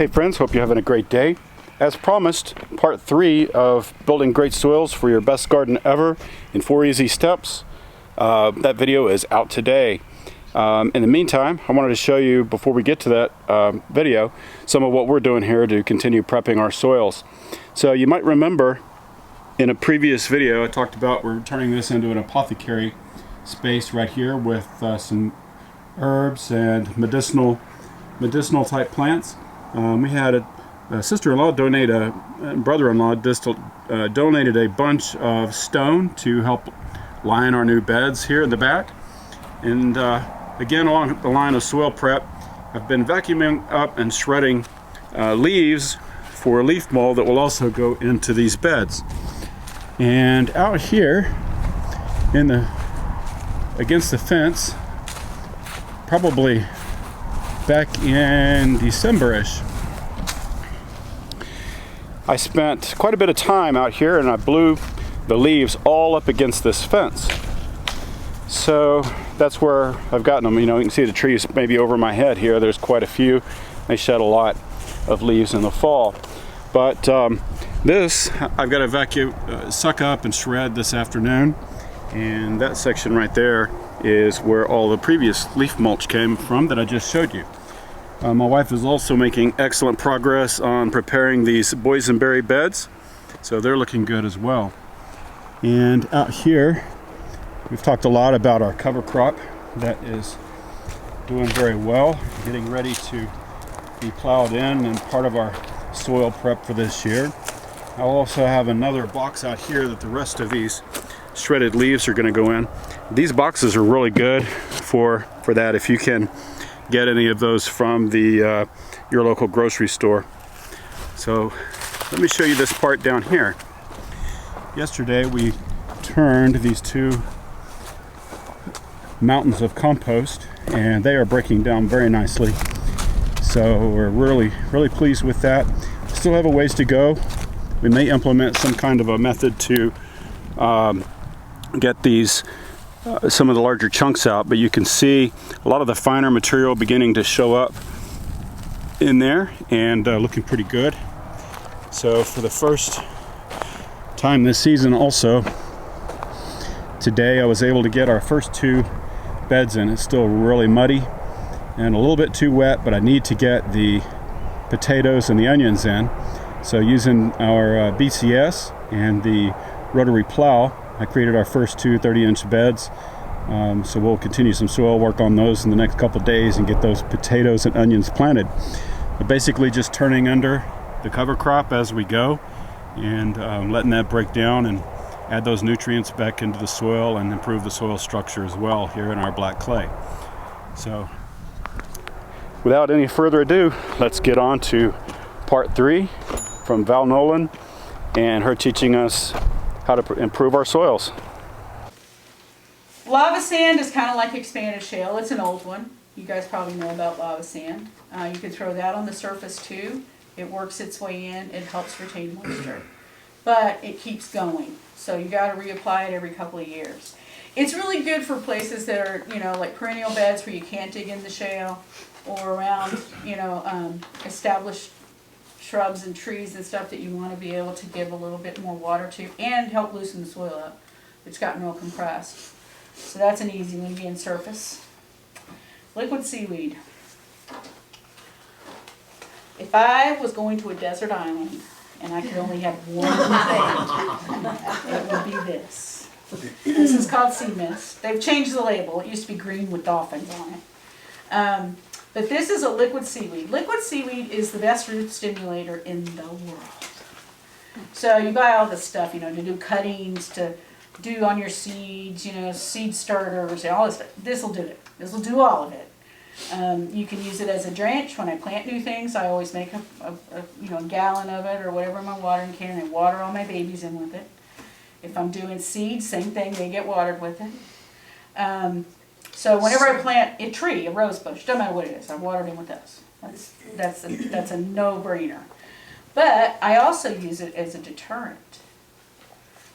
Hey friends, hope you're having a great day. As promised, part 3 of building great soils for your best garden ever in 4 easy steps. That video is out today. In the meantime, I wanted to show you, before we get to that video, some of what we're doing here to continue prepping our soils. So you might remember in a previous video I talked about we're turning this into an apothecary space right here with some herbs and medicinal type plants. We had a sister-in-law donate brother-in-law donated a bunch of stone to help line our new beds here in the back. And again, along the line of soil prep, I've been vacuuming up and shredding leaves for leaf mold that will also go into these beds. And out here against the fence, probably back in December-ish, I spent quite a bit of time out here and I blew the leaves all up against this fence. So that's where I've gotten them. You know, you can see the trees maybe over my head here. There's quite a few. They shed a lot of leaves in the fall. But this, I've got to vacuum, suck up and shred this afternoon. And that section right there is where all the previous leaf mulch came from that I just showed you. My wife is also making excellent progress on preparing these boysenberry beds. So they're looking good as well. And out here, we've talked a lot about our cover crop that is doing very well, getting ready to be plowed in and part of our soil prep for this year. I'll also have another box out here that the rest of these shredded leaves are going to go in. These boxes are really good for that if you can get any of those from the your local grocery store. So let me show you this part down here. Yesterday we turned these 2 mountains of compost and they are breaking down very nicely. So we're really pleased with that. Still have a ways to go. We may implement some kind of a method to get these some of the larger chunks out, but you can see a lot of the finer material beginning to show up in there and looking pretty good. So for the first time this season also, today I was able to get our first 2 beds in. It's still really muddy and a little bit too wet, but I need to get the potatoes and the onions in. So using our BCS and the rotary plow, I created our first 2 30-inch beds. So we'll continue some soil work on those in the next couple days and get those potatoes and onions planted. But basically just turning under the cover crop as we go and letting that break down and add those nutrients back into the soil and improve the soil structure as well here in our black clay. So without any further ado, let's get on to part 3 from Val Nolen and her teaching us how to improve our soils. Lava sand is kind of like expanded shale. It's an old one. You guys probably know about lava sand. You can throw that on the surface too. It works its way in. It helps retain moisture. But it keeps going. So you got to reapply it every couple of years. It's really good for places that are, you know, like perennial beds where you can't dig in the shale, or around, you know, established shrubs and trees and stuff that you want to be able to give a little bit more water to and help loosen the soil up. It's gotten real compressed. So that's an easy one, being surface. Liquid seaweed. If I was going to a desert island and I could only have one thing, it would be this. This is called sea mist. They've changed the label. It used to be green with dolphins on it. But this is a liquid seaweed. Liquid seaweed is the best root stimulator in the world. So you buy all this stuff, you know, to do cuttings, to do on your seeds, you know, seed starters, and all this stuff. This will do it. This will do all of it. You can use it as a drench. When I plant new things, I always make a gallon of it or whatever in my watering can and water all my babies in with it. If I'm doing seeds, same thing, they get watered with it. So whenever I plant a tree, a rose bush, doesn't matter what it is, I water it in with this. That's a no-brainer. But I also use it as a deterrent.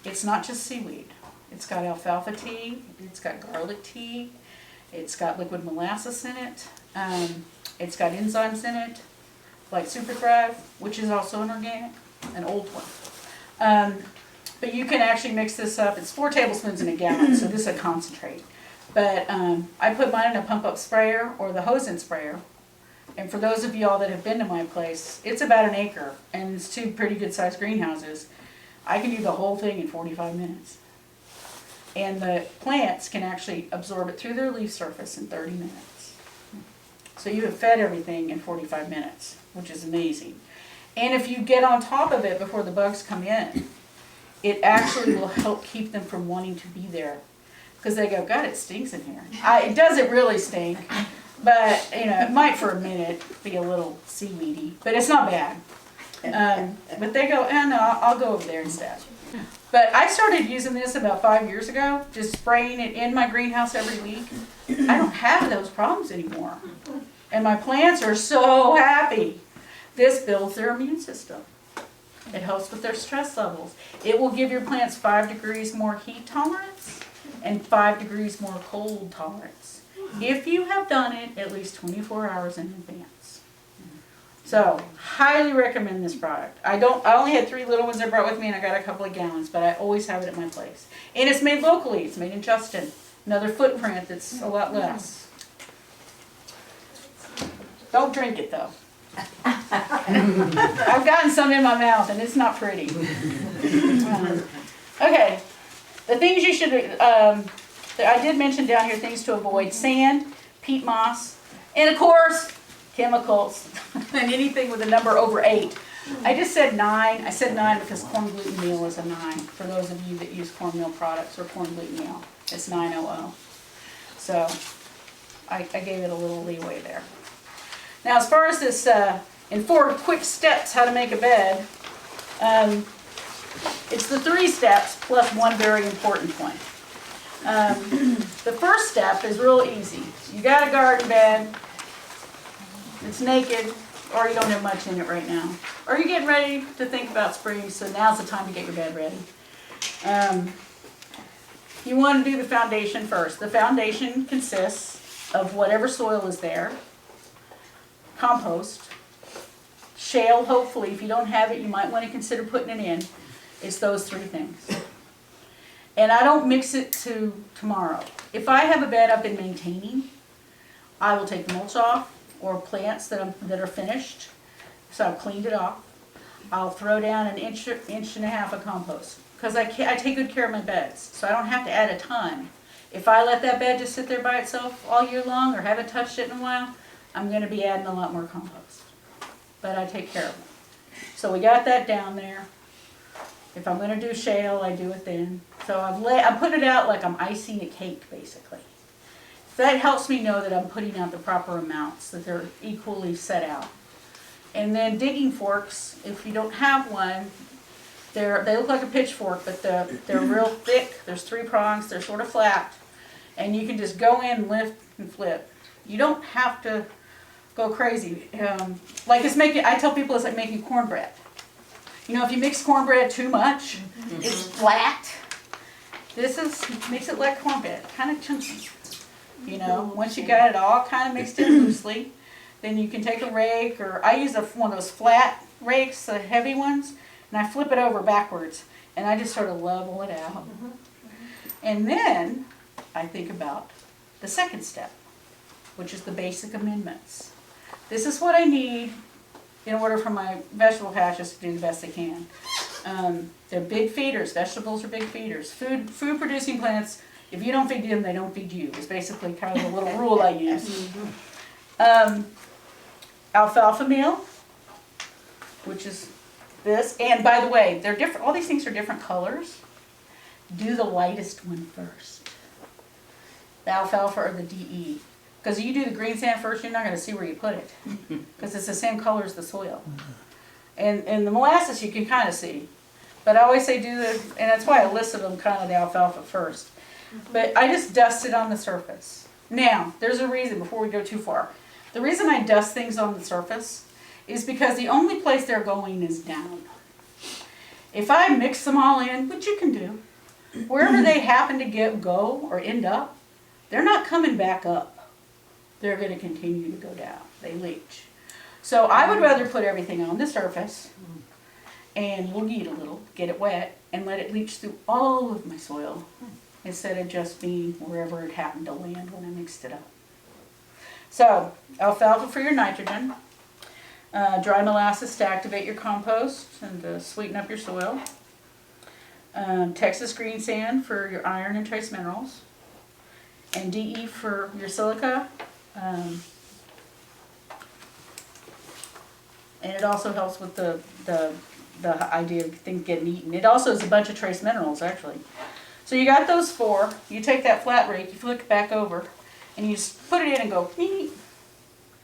It's not just seaweed. It's got alfalfa tea, it's got garlic tea, it's got liquid molasses in it, it's got enzymes in it, like Super Thrive, which is also an organic, an old one. But you can actually mix this up. It's 4 tablespoons in a gallon, so this is a concentrate. But I put mine in a pump-up sprayer or the hose-in sprayer. And for those of y'all that have been to my place, it's about an acre, and it's 2 pretty good-sized greenhouses. I can do the whole thing in 45 minutes. And the plants can actually absorb it through their leaf surface in 30 minutes. So you have fed everything in 45 minutes, which is amazing. And if you get on top of it before the bugs come in, it actually will help keep them from wanting to be there. Because they go, God, it stinks in here. It doesn't really stink, but you know, it might for a minute be a little seaweedy, but it's not bad. But they go, no, I'll go over there instead. But I started using this about 5 years ago, just spraying it in my greenhouse every week. I don't have those problems anymore. And my plants are so happy. This builds their immune system. It helps with their stress levels. It will give your plants 5 degrees more heat tolerance and 5 degrees more cold tolerance, if you have done it at least 24 hours in advance. So, highly recommend this product. I only had 3 little ones I brought with me, and I got a couple of gallons, but I always have it at my place. And it's made locally. It's made in Justin. Another footprint that's a lot less. Don't drink it though. I've gotten some in my mouth, and it's not pretty. Okay. The things you should, I did mention down here, things to avoid: sand, peat moss, and of course, chemicals, and anything with a number over 8. I just said 9. I said 9 because corn gluten meal is a 9. For those of you that use cornmeal products or corn gluten meal, it's 900. So I gave it a little leeway there. Now, as far as this, in 4 quick steps how to make a bed, it's the 3 steps plus 1 very important one. The first step is real easy. You got a garden bed, it's naked, or you don't have much in it right now. Or you're getting ready to think about spring, so now's the time to get your bed ready. You want to do the foundation first. The foundation consists of whatever soil is there, compost, shale, hopefully. If you don't have it, you might want to consider putting it in. It's those 3 things. And I don't mix it to tomorrow. If I have a bed I've been maintaining, I will take the mulch off, or plants that are finished. So I've cleaned it off. I'll throw down an inch and a half of compost. Because I take good care of my beds, so I don't have to add a ton. If I let that bed just sit there by itself all year long, or haven't touched it in a while, I'm going to be adding a lot more compost. But I take care of it. So we got that down there. If I'm going to do shale, I do it then. So I'm putting it out like I'm icing a cake, basically. That helps me know that I'm putting out the proper amounts, that they're equally set out. And then digging forks, if you don't have one, they look like a pitchfork, but they're real thick. There's 3 prongs. They're sort of flat. And you can just go in, lift, and flip. You don't have to go crazy. I tell people it's like making cornbread. You know, if you mix cornbread too much, it's flat. This makes it like cornbread, kind of chunky. You know, once you got it all kind of mixed in loosely, then you can take a rake, or I use one of those flat rakes, the heavy ones, and I flip it over backwards, and I just sort of level it out. And then I think about the second step, which is the basic amendments. This is what I need in order for my vegetable patches to do the best they can. They're big feeders. Vegetables are big feeders. Food producing plants, if you don't feed them, they don't feed you. It's basically kind of the little rule I use. Alfalfa meal, which is this. And by the way, they're different. All these things are different colors. Do the lightest one first. The alfalfa or the DE. Because you do the green sand first, you're not going to see where you put it. Because it's the same color as the soil. And the molasses you can kind of see. But I always say and that's why I listed them kind of the alfalfa first. But I just dust it on the surface. Now, there's a reason before we go too far. The reason I dust things on the surface is because the only place they're going is down. If I mix them all in, which you can do, wherever they happen to go or end up, they're not coming back up. They're going to continue to go down. They leach. So I would rather put everything on the surface and boogie it a little, get it wet, and let it leach through all of my soil instead of just being wherever it happened to land when I mixed it up. So, alfalfa for your nitrogen, dry molasses to activate your compost and to sweeten up your soil, Texas green sand for your iron and trace minerals, and DE for your silica. And it also helps with the idea of things getting eaten. It also is a bunch of trace minerals, actually. So you got those 4. You take that flat rake, you flip it back over, and you just put it in and go, nee,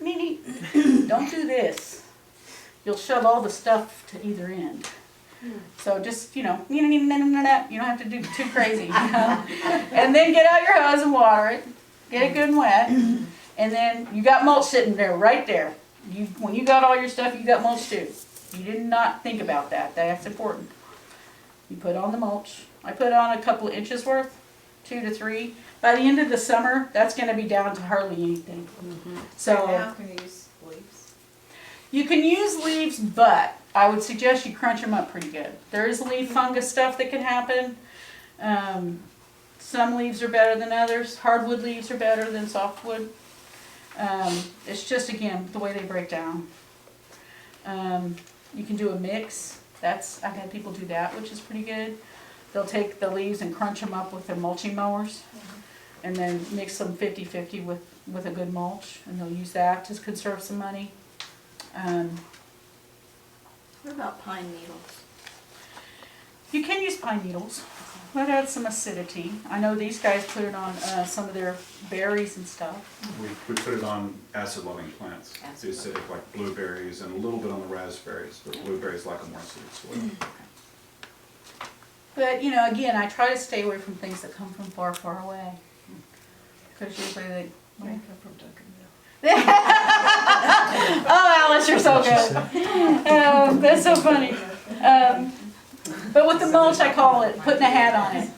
nee, nee. Don't do this. You'll shove all the stuff to either end. So just, you don't have to do too crazy. And then get out your hose and water it. Get it good and wet. And then you got mulch sitting there, right there. When you got all your stuff, you got mulch too. You did not think about that. That's important. You put on the mulch. I put on a couple of inches worth, 2 to 3. By the end of the summer, that's going to be down to hardly anything. So now can you use leaves? You can use leaves, but I would suggest you crunch them up pretty good. There is leaf fungus stuff that can happen. Some leaves are better than others. Hardwood leaves are better than softwood. It's just, again, the way they break down. You can do a mix. I've had people do that, which is pretty good. They'll take the leaves and crunch them up with their mulching mowers, and then mix them 50-50 with a good mulch, and they'll use that to conserve some money. What about pine needles? You can use pine needles. That adds some acidity. I know these guys put it on some of their berries and stuff. We put it on acid-loving plants. The acidic, like blueberries, and a little bit on the raspberries, but blueberries like a more acidic soil. But, again, I try to stay away from things that come from far, far away. Because usually they... Mine come from Duncanville. Oh, Alice, you're so good. That's so funny. But with the mulch, I call it putting a hat on it.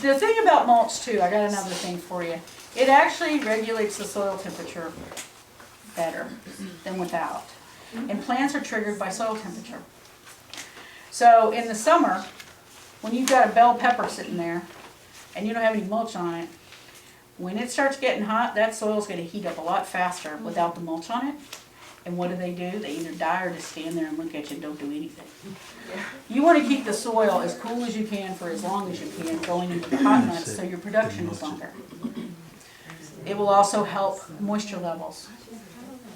The thing about mulch, too, I got another thing for you. It actually regulates the soil temperature better than without. And plants are triggered by soil temperature. So in the summer, when you've got a bell pepper sitting there and you don't have any mulch on it, when it starts getting hot, that soil's going to heat up a lot faster without the mulch on it. And what do? They either die or just stand there and look at you and don't do anything. You want to keep the soil as cool as you can for as long as you can going into the hot months so your production is longer. It will also help moisture levels.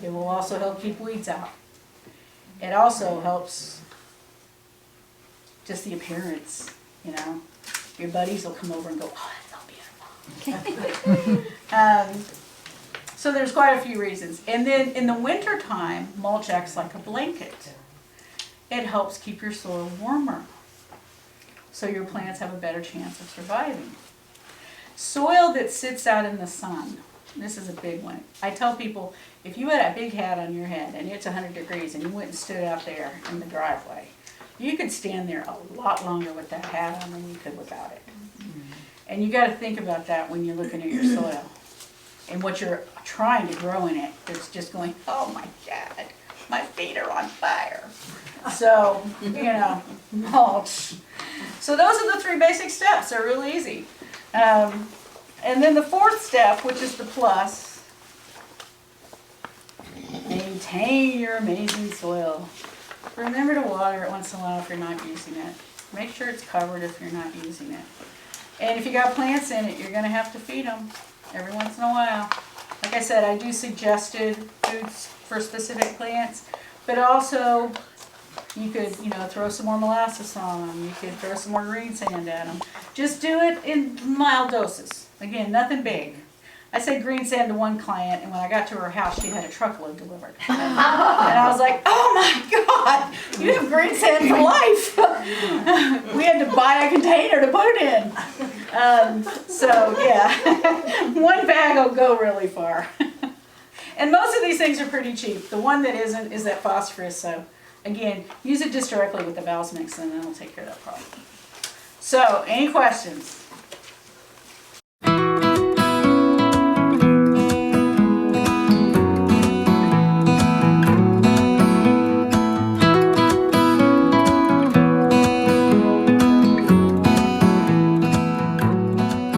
It will also help keep weeds out. It also helps just the appearance, Your buddies will come over and go, oh, that's so beautiful. So there's quite a few reasons. And then in the winter time, mulch acts like a blanket. It helps keep your soil warmer, so your plants have a better chance of surviving. Soil that sits out in the sun, this is a big one. I tell people, if you had a big hat on your head and it's 100 degrees and you went and stood out there in the driveway, you could stand there a lot longer with that hat on than you could without it. And you got to think about that when you're looking at your soil and what you're trying to grow in it. It's just going, oh my God, my feet are on fire. So, mulch. So those are the 3 basic steps. They're really easy. And then the 4th step, which is the plus, maintain your amazing soil. Remember to water it once in a while if you're not using it. Make sure it's covered if you're not using it. And if you got plants in it, you're going to have to feed them every once in a while. Like I said, I do suggested foods for specific plants, but also you could, throw some more molasses on them. You could throw some more green sand at them. Just do it in mild doses. Again, nothing big. I said green sand to one client, and when I got to her house, she had a truckload delivered. And I was like, oh my God, you have green sand for life. We had to buy a container to put it in. So yeah, one bag will go really far. And most of these things are pretty cheap. The one that isn't is that phosphorus. So again, use it just directly with the Val's mix, and then it'll take care of that problem. So, any questions?